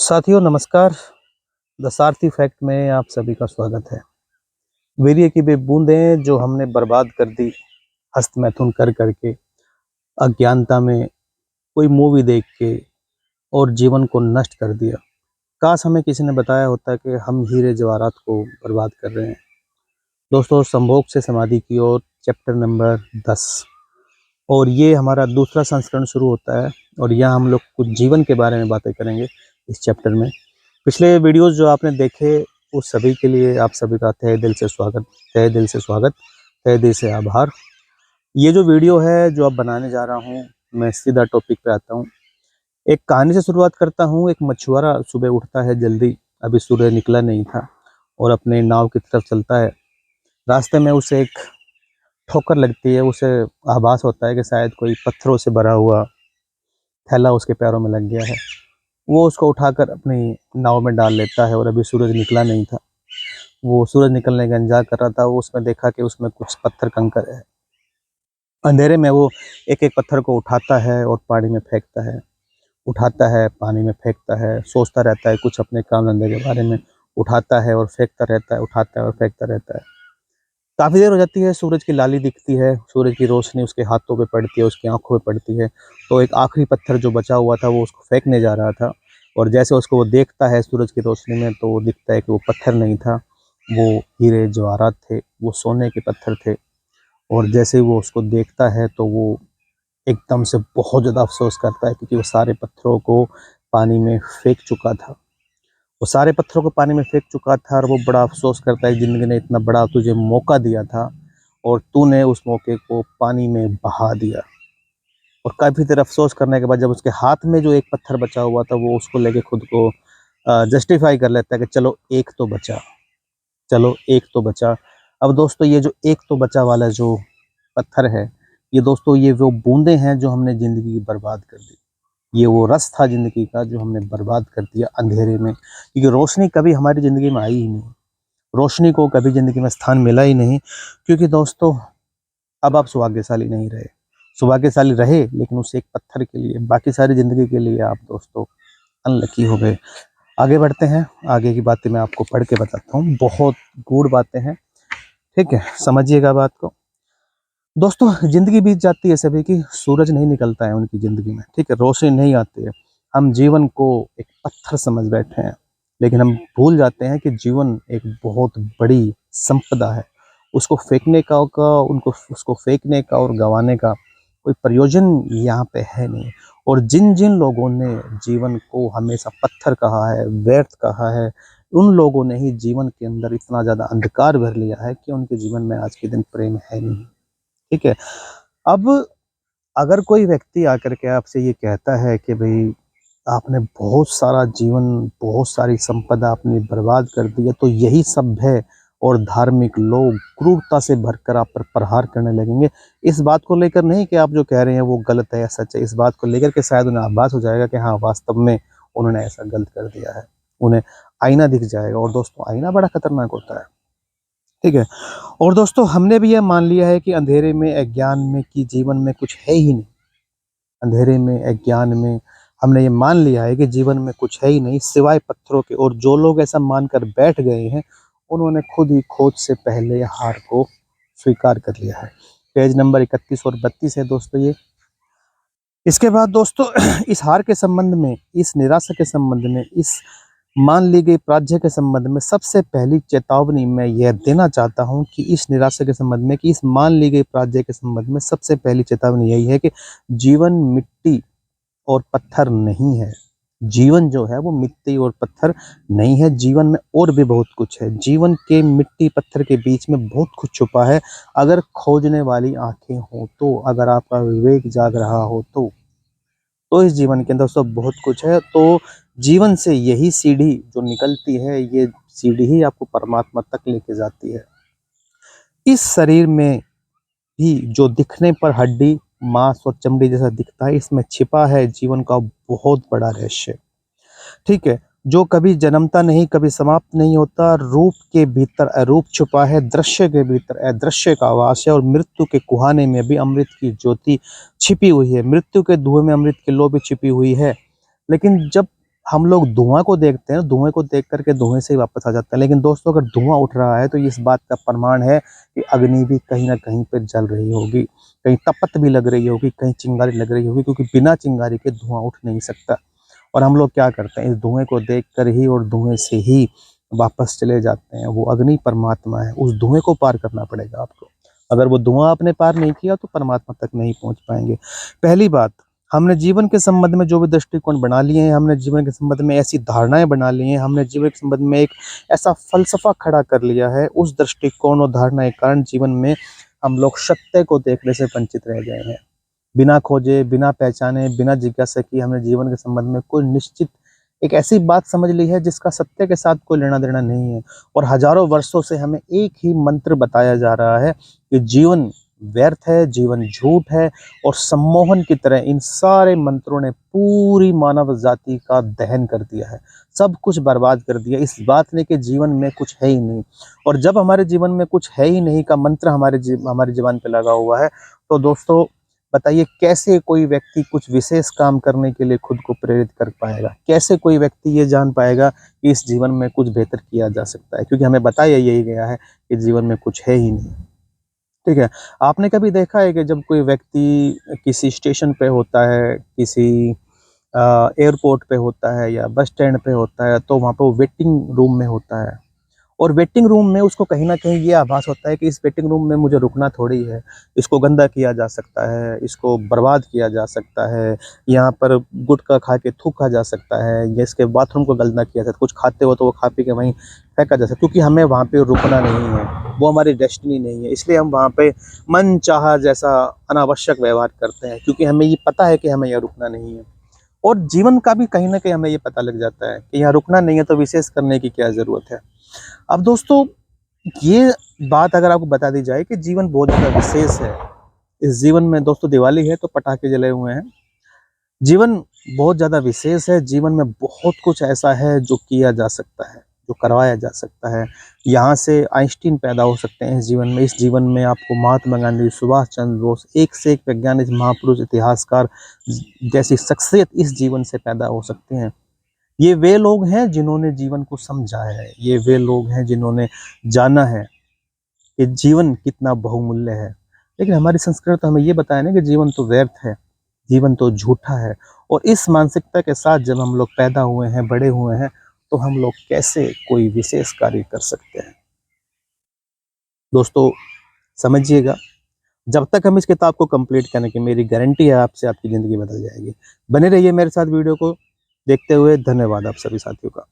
साथियों नमस्कार। The Sarathi fact में आप सभी का स्वागत है। वीर्य की वे बूंदें जो हमने बर्बाद कर दी हस्तमैथुन कर करके, अज्ञानता में कोई मूवी देख के और जीवन को नष्ट कर दिया। काश हमें किसी ने बताया होता कि हम हीरे जवाहरात को बर्बाद कर रहे हैं। दोस्तों, संभोग से समाधि की ओर चैप्टर नंबर 10 और ये हमारा दूसरा संस्करण शुरू होता है और यहाँ हम लोग कुछ जीवन के बारे में बातें करेंगे इस चैप्टर में। पिछले वीडियोस जो आपने देखे उस सभी के लिए आप सभी का तहे दिल से स्वागत, तहे दिल से स्वागत, तहे दिल से आभार। ये जो वीडियो है जो अब बनाने जा रहा हूँ, मैं सीधा टॉपिक पे आता हूँ। एक कहानी से शुरुआत करता हूँ। एक मछुआरा सुबह उठता है जल्दी, अभी सूर्य निकला नहीं था, और अपने नाव की तरफ चलता है। रास्ते में उसे एक ठोकर लगती है। उसे आभास होता है कि शायद कोई पत्थरों से भरा हुआ थैला उसके पैरों में लग गया है। वो उसको उठाकर अपनी नाव में डाल लेता है और अभी सूरज निकला नहीं था। वो सूरज निकलने का इंतजार कर रहा था। वो उसमें देखा कि उसमें कुछ पत्थर कंकर है। अंधेरे में वो एक एक पत्थर को उठाता है और पानी में फेंकता है, उठाता है, पानी में फेंकता है, सोचता रहता है कुछ अपने काम धंधे के बारे में, उठाता है और फेंकता रहता है, उठाता है और फेंकता रहता है। काफ़ी देर हो जाती है, सूरज की लाली दिखती है, सूरज की रोशनी उसके हाथों पे पड़ती है, उसकी आंखों पे पड़ती है। तो एक आखिरी पत्थर जो बचा हुआ था वो उसको फेंकने जा रहा था, और जैसे उसको वो देखता है सूरज की रोशनी में तो वो दिखता है कि वो पत्थर नहीं था, वो हीरे जवाहरात थे, वो सोने के पत्थर थे। और जैसे ही वो उसको देखता है तो वो एकदम से बहुत ज़्यादा अफसोस करता है, क्योंकि वो सारे पत्थरों को पानी में फेंक चुका था। वो सारे पत्थरों को पानी में फेंक चुका था और वो बड़ा अफसोस करता है, ज़िंदगी ने इतना बड़ा तुझे मौका दिया था और तूने उस मौके को पानी में बहा दिया। और काफ़ी देर अफसोस करने के बाद जब उसके हाथ में जो एक पत्थर बचा हुआ था वो उसको लेके खुद को जस्टिफाई कर लेता है कि चलो एक तो बचा, चलो एक तो बचा। अब दोस्तों, ये जो एक तो बचा वाला जो पत्थर है, ये दोस्तों ये वो बूंदें हैं जो हमने ज़िंदगी की बर्बाद कर दी। ये वो रस था ज़िंदगी का जो हमने बर्बाद कर दिया अंधेरे में, क्योंकि रोशनी कभी हमारी ज़िंदगी में आई ही नहीं। रोशनी को कभी ज़िंदगी में स्थान मिला ही नहीं, क्योंकि दोस्तों अब आप सौभाग्यशाली नहीं रहे। सौभाग्यशाली रहे लेकिन उस एक पत्थर के लिए, बाकी सारी ज़िंदगी के लिए आप दोस्तों अनलकी हो गए। आगे बढ़ते हैं, आगे की बातें मैं आपको पढ़ के बताता हूँ, बहुत गूढ़ बातें हैं, ठीक है, समझिएगा बात को। दोस्तों, ज़िंदगी बीत जाती है सभी की, सूरज नहीं निकलता है उनकी ज़िंदगी में, ठीक है, रोशनी नहीं आती है। हम जीवन को एक पत्थर समझ बैठे हैं, लेकिन हम भूल जाते हैं कि जीवन एक बहुत बड़ी संपदा है। उसको फेंकने का उनको उसको फेंकने का और गंवाने का कोई प्रयोजन यहाँ पे है नहीं। और जिन जिन लोगों ने जीवन को हमेशा पत्थर कहा है, व्यर्थ कहा है, उन लोगों ने ही जीवन के अंदर इतना ज़्यादा अंधकार भर लिया है कि उनके जीवन में आज के दिन प्रेम है नहीं, ठीक है। अब अगर कोई व्यक्ति आकर के आपसे ये कहता है कि भई आपने बहुत सारा जीवन, बहुत सारी संपदा अपनी बर्बाद कर दी है, तो यही सभ्य और धार्मिक लोग क्रूरता से भरकर आप पर प्रहार करने लगेंगे। इस बात को लेकर नहीं कि आप जो कह रहे हैं वो गलत है या सच है, इस बात को लेकर के शायद उन्हें आभास हो जाएगा कि हाँ, वास्तव में उन्होंने ऐसा गलत कर दिया है। उन्हें आईना दिख जाएगा, और दोस्तों आईना बड़ा खतरनाक होता है, ठीक है। और दोस्तों, हमने भी यह मान लिया है कि अंधेरे में, अज्ञान में, कि जीवन में कुछ है ही नहीं। अंधेरे में, अज्ञान में हमने ये मान लिया है कि जीवन में कुछ है ही नहीं सिवाय पत्थरों के। और जो लोग ऐसा मानकर बैठ गए हैं उन्होंने खुद ही खोज से पहले हार को स्वीकार कर लिया है। पेज नंबर 31 और 32 है दोस्तों ये। इसके बाद दोस्तों इस हार के संबंध में, इस निराशा के संबंध में, इस मान ली गई पराजय के संबंध में सबसे पहली चेतावनी मैं यह देना चाहता हूं कि इस निराशा के संबंध में, कि इस मान ली गई पराजय के संबंध में सबसे पहली चेतावनी यही है कि जीवन मिट्टी और पत्थर नहीं है। जीवन जो है वो मिट्टी और पत्थर नहीं है, जीवन में और भी बहुत कुछ है। जीवन के मिट्टी पत्थर के बीच में बहुत कुछ छुपा है। अगर खोजने वाली आंखें हो तो, अगर आपका विवेक जाग रहा हो तो इस जीवन के अंदर सब बहुत कुछ है। तो जीवन से यही सीढ़ी जो निकलती है, ये सीढ़ी ही आपको परमात्मा तक लेके जाती है। इस शरीर में भी जो दिखने पर हड्डी, मांस और चमड़ी जैसा दिखता है, इसमें छिपा है जीवन का बहुत बड़ा रहस्य, ठीक है, जो कभी जन्मता नहीं, कभी समाप्त नहीं होता। रूप के भीतर अरूप छुपा है, दृश्य के भीतर अदृश्य का वास है, और मृत्यु के कुहाने में भी अमृत की ज्योति छिपी हुई है। मृत्यु के धुएं में अमृत की लौ भी छिपी हुई है। लेकिन जब हम लोग धुआं को देखते हैं, धुएं को देख करके धुएं से ही वापस आ जाते हैं, लेकिन दोस्तों अगर धुआं उठ रहा है तो ये इस बात का प्रमाण है कि अग्नि भी कहीं ना कहीं पर जल रही होगी, कहीं तपत भी लग रही होगी, कहीं चिंगारी लग रही होगी, क्योंकि बिना चिंगारी के धुआं उठ नहीं सकता। और हम लोग क्या करते हैं, इस धुएं को देख कर ही और धुएं से ही वापस चले जाते हैं। वो अग्नि परमात्मा है, उस धुएं को पार करना पड़ेगा आपको। अगर वो धुआं आपने पार नहीं किया तो परमात्मा तक नहीं पहुंच पाएंगे। पहली बात, हमने जीवन के संबंध में जो भी दृष्टिकोण बना लिए हैं, हमने जीवन के संबंध में ऐसी धारणाएं बना ली हैं, हमने जीवन के संबंध में एक ऐसा फलसफा खड़ा कर लिया है, उस दृष्टिकोण और धारणा के कारण जीवन में हम लोग सत्य को देखने से वंचित रह गए हैं। बिना खोजे, बिना पहचाने, बिना जिज्ञासा की हमने जीवन के संबंध में कोई निश्चित एक ऐसी बात समझ ली है जिसका सत्य के साथ कोई लेना देना नहीं है। और हजारों वर्षों से हमें एक ही मंत्र बताया जा रहा है कि जीवन व्यर्थ है, जीवन झूठ है, और सम्मोहन की तरह इन सारे मंत्रों ने पूरी मानव जाति का दहन कर दिया है, सब कुछ बर्बाद कर दिया, इस बात ने कि जीवन में कुछ है ही नहीं। और जब हमारे जीवन में कुछ है ही नहीं का मंत्र हमारी जीवन पे लगा हुआ है, तो दोस्तों बताइए कैसे कोई व्यक्ति कुछ विशेष काम करने के लिए खुद को प्रेरित कर पाएगा? कैसे कोई व्यक्ति ये जान पाएगा कि इस जीवन में कुछ बेहतर किया जा सकता है? क्योंकि हमें बताया यही गया है कि जीवन में कुछ है ही नहीं। ठीक है, आपने कभी देखा है कि जब कोई व्यक्ति किसी स्टेशन पे होता है, किसी एयरपोर्ट पे होता है या बस स्टैंड पे होता है, तो वहाँ पे वो वेटिंग रूम में होता है, और वेटिंग रूम में उसको कहीं न कहीं ये आभास होता है कि इस वेटिंग रूम में मुझे रुकना थोड़ी है, इसको गंदा किया जा सकता है, इसको बर्बाद किया जा सकता है, यहाँ पर गुटखा खा के थूका जा सकता है, या इसके बाथरूम को गंदा किया जा सकता है, कुछ खाते हो तो वो खा पी के वहीं फेंका जा सकता है, क्योंकि हमें वहाँ पे रुकना नहीं है, वो हमारी डेस्टिनी नहीं है। इसलिए हम वहाँ पे मनचाहा जैसा अनावश्यक व्यवहार करते हैं, क्योंकि हमें ये पता है कि हमें यहाँ रुकना नहीं है। और जीवन का भी कहीं न कहीं हमें ये पता लग जाता है कि यहाँ रुकना नहीं है, तो विशेष करने की क्या ज़रूरत है। अब दोस्तों, ये बात अगर आपको बता दी जाए कि जीवन बहुत ज़्यादा विशेष है। इस जीवन में दोस्तों दिवाली है तो पटाखे जले हुए हैं। जीवन बहुत ज़्यादा विशेष है, जीवन में बहुत कुछ ऐसा है जो किया जा सकता है, जो करवाया जा सकता है। यहाँ से आइंस्टीन पैदा हो सकते हैं इस जीवन में। इस जीवन में आपको महात्मा गांधी, सुभाष चंद्र बोस, एक से एक वैज्ञानिक, महापुरुष, इतिहासकार जैसी शख्सियत इस जीवन से पैदा हो सकते हैं। ये वे लोग हैं जिन्होंने जीवन को समझा है, ये वे लोग हैं जिन्होंने जाना है कि जीवन कितना बहुमूल्य है। लेकिन हमारी संस्कृति तो हमें ये बताया ना कि जीवन तो व्यर्थ है, जीवन तो झूठा है। और इस मानसिकता के साथ जब हम लोग पैदा हुए हैं, बड़े हुए हैं, तो हम लोग कैसे कोई विशेष कार्य कर सकते हैं? दोस्तों समझिएगा, जब तक हम इस किताब को कंप्लीट करने की, मेरी गारंटी है आपसे आपकी ज़िंदगी बदल जाएगी। बने रहिए मेरे साथ वीडियो को देखते हुए। धन्यवाद आप सभी साथियों का।